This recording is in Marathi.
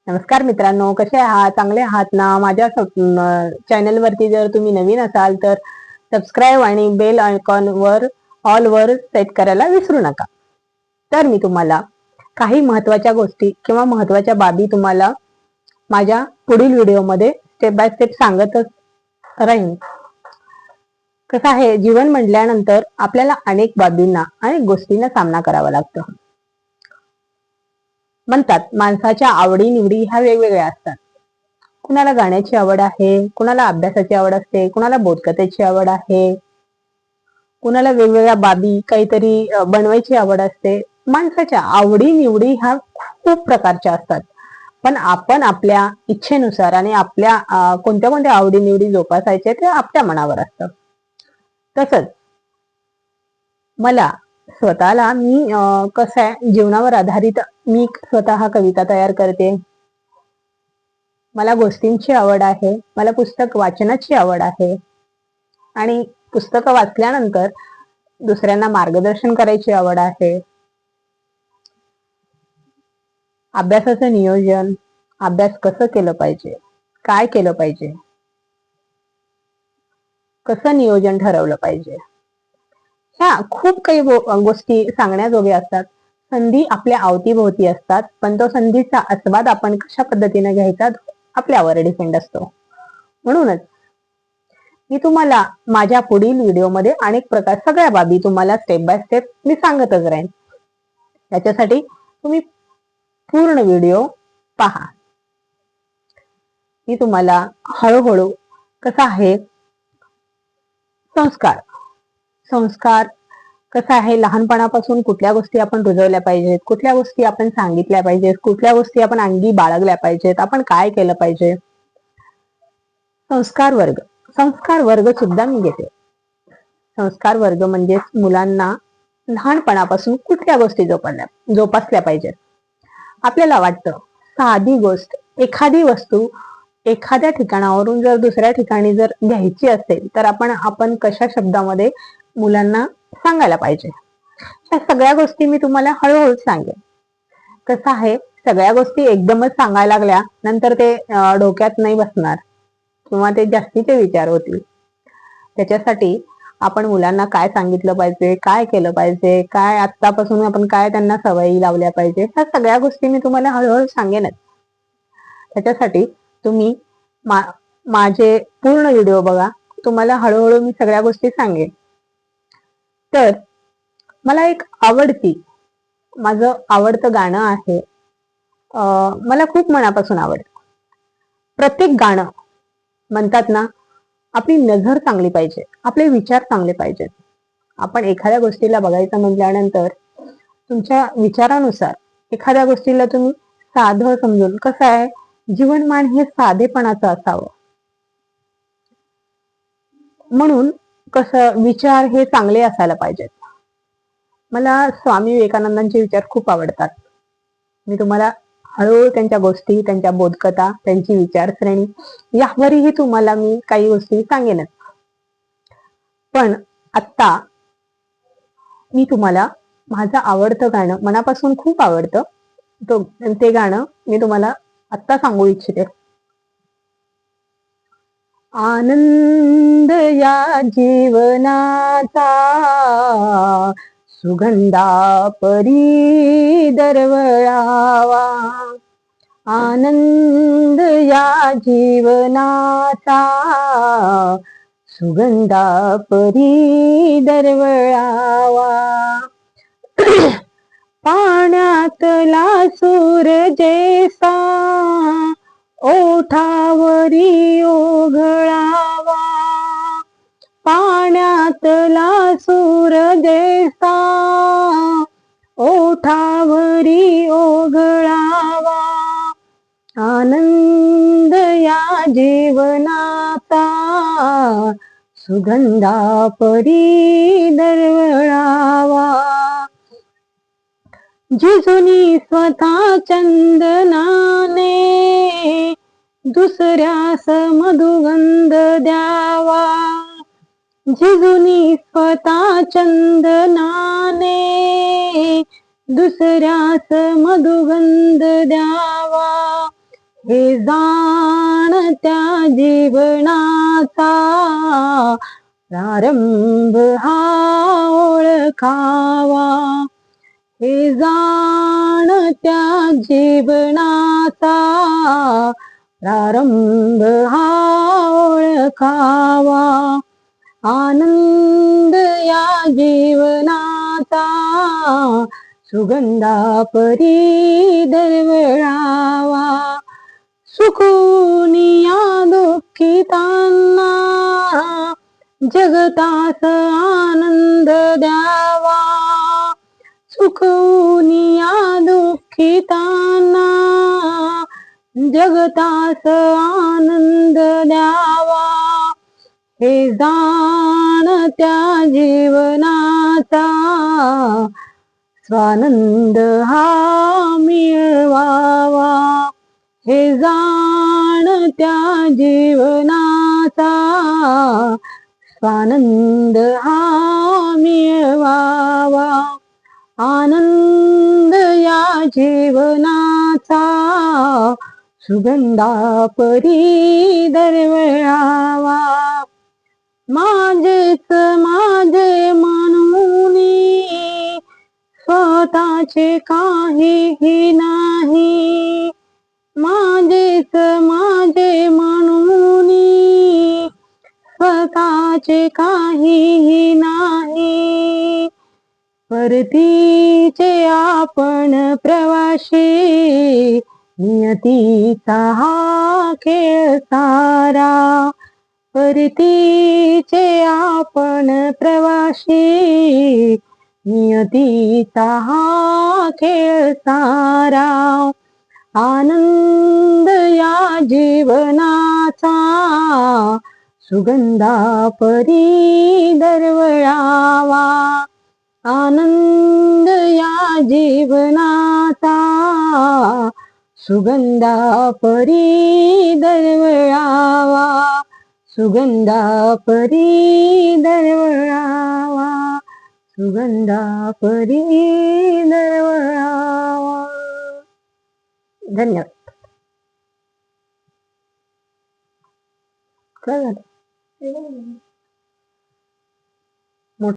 नमस्कार मित्रांनो, कसे आहात? चांगले आहात ना? माझ्या चॅनल वरती जर तुम्ही नवीन असाल तर सबस्क्राईब आणि बेल आयकॉन वर ऑल वर सेट करायला विसरू नका. तर मी तुम्हाला काही महत्वाच्या गोष्टी किंवा महत्वाच्या बाबी तुम्हाला माझ्या पुढील व्हिडिओमध्ये स्टेप बाय स्टेप सांगतच राहीन. कसं आहे, जीवन म्हटल्यानंतर आपल्याला अनेक बाबींना अनेक गोष्टींना सामना करावा लागतो. म्हणतात माणसाच्या आवडी निवडी ह्या वेगवेगळ्या असतात. कुणाला गाण्याची आवड आहे, कुणाला अभ्यासाची आवड असते, कुणाला बोधकथेची आवड आहे, कुणाला वेगवेगळ्या बाबी काहीतरी बनवायची आवड असते. माणसाच्या आवडी निवडी ह्या खूप प्रकारच्या असतात. पण आपण आपल्या इच्छेनुसार आणि आपल्या कोणत्या कोणत्या आवडी निवडी जोपासायचे ते आपल्या मनावर असतं. तसंच मला स्वतःला मी कसं आहे, जीवनावर आधारित मी स्वतः कविता तयार करते. मला गोष्टींची आवड आहे, मला पुस्तक वाचनाची आवड आहे आणि पुस्तकं वाचल्यानंतर दुसऱ्यांना मार्गदर्शन करायची आवड आहे. अभ्यासाचं नियोजन, अभ्यास कसं केलं पाहिजे, काय केलं पाहिजे, कसं नियोजन ठरवलं पाहिजे, ह्या खूप काही गोष्टी सांगण्याजोग्या असतात. संधी आपल्या अवतीभोवती असतात, पण तो संधीचा आस्वाद आपण कशा पद्धतीने घ्यायचा आपल्यावर डिपेंड असतो. म्हणूनच मी तुम्हाला माझ्या पुढील व्हिडिओमध्ये अनेक प्रकार सगळ्या बाबी तुम्हाला स्टेप बाय स्टेप मी सांगतच राहीन. त्याच्यासाठी तुम्ही पूर्ण व्हिडिओ पहा. मी तुम्हाला हळूहळू कसं आहे, संस्कार संस्कार कसं आहे, लहानपणापासून कुठल्या गोष्टी आपण रुजवल्या पाहिजेत, कुठल्या गोष्टी आपण सांगितल्या पाहिजेत, कुठल्या गोष्टी आपण अंगी बाळगल्या पाहिजेत, आपण काय केलं पाहिजे. संस्कार वर्ग सुद्धा मी घेते. संस्कार वर्ग म्हणजे मुलांना लहानपणापासून कुठल्या गोष्टी जोपासल्या पाहिजेत. आपल्याला वाटतं साधी गोष्ट, एखादी वस्तू एखाद्या ठिकाणावरून जर दुसऱ्या ठिकाणी जर घ्यायची असेल तर आपण कशा शब्दामध्ये मुलांना सांगायला पाहिजे. या सगळ्या गोष्टी मी तुम्हाला हळूहळू सांगेन. कसं आहे, सगळ्या गोष्टी एकदमच सांगायला लागल्या नंतर ते डोक्यात नाही बसणार किंवा ते जास्तीचे विचार होतील. त्याच्यासाठी आपण मुलांना काय सांगितलं पाहिजे, काय केलं पाहिजे, काय आत्तापासून आपण काय त्यांना सवयी लावल्या पाहिजे, ह्या सगळ्या गोष्टी मी तुम्हाला हळूहळू सांगेनच. त्याच्यासाठी तुम्ही माझे पूर्ण व्हिडिओ बघा. तुम्हाला हळूहळू मी सगळ्या गोष्टी सांगेन. तर मला एक माझं आवडतं गाणं आहे. मला खूप मनापासून आवडतं. प्रत्येक गाणं म्हणतात ना, आपली नजर चांगली पाहिजे, आपले विचार चांगले पाहिजेत. आपण एखाद्या गोष्टीला बघायचं म्हटल्यानंतर तुमच्या विचारानुसार एखाद्या गोष्टीला तुम्ही साधं समजून, कसं आहे, जीवनमान हे साधेपणाचं असावं. म्हणून कसं विचार हे चांगले असायला पाहिजेत. मला स्वामी विवेकानंदांचे विचार खूप आवडतात. मी तुम्हाला हळूहळू त्यांच्या गोष्टी, त्यांच्या बोधकथा, त्यांची विचारश्रेणी यावरही तुम्हाला मी काही गोष्टी सांगेनच. पण आत्ता मी तुम्हाला माझं आवडतं गाणं, मनापासून खूप आवडतं ते गाणं मी तुम्हाला आत्ता सांगू इच्छिते. आनंद या जीवनाचा सुगंधा परी दरवळावा. आनंद या जीवनाचा सुगंधा परी दरवळावा. पाण्यातला सूर जैसा ओठावरी ओघळावा. पाण्यातला सूर जैसा ओठावरी ओघळावा. आनंद या जीवनाचा सुगंधा परी दरवळावा. जिजुनी स्वतः चंदनाने दुसऱ्यास मधुगंध द्यावा. जिजुनी स्वतः चंदनाने दुसऱ्यास मधुगंध द्यावा. हे जाणत्या जीवनाचा प्रारंभ हा ओळखावा. हे जाणत्या जीवनाचा प्रारंभ हा ओळखावा. आनंद या जीवनाचा सुगंधा परी दरवळावा. सुखुनिया दुःखितांना जगतास आनंद द्यावा. सुखुनिया दुःखितांना जगतास आनंद द्यावा. हे जाणत्या जीवनाचा स्वानंद हा मिळवावा. हे जाणत्या जीवनाचा स्वानंद हा मिळवावा. आनंद या जीवनाचा सुगंधा परी दरवळावा. माझेच माझे म्हणून स्वतःचे काहीही नाही. माझेच माझे म्हणून स्वतःचे काहीही नाही. परतीचे आपण प्रवासी, नियतीचा हा खेळ सारा. परतीचे आपण प्रवासी, नियतीचा हा खेळ सारा. आनंद या जीवनाचा सुगंधा परी दरवळावा. आनंद या जीवनाचा सुगंधा परी दरवळावा. सुगंधा परी दरवळावा. सुगंधा परी दरवळावा. धन्यवाद. काय झालं?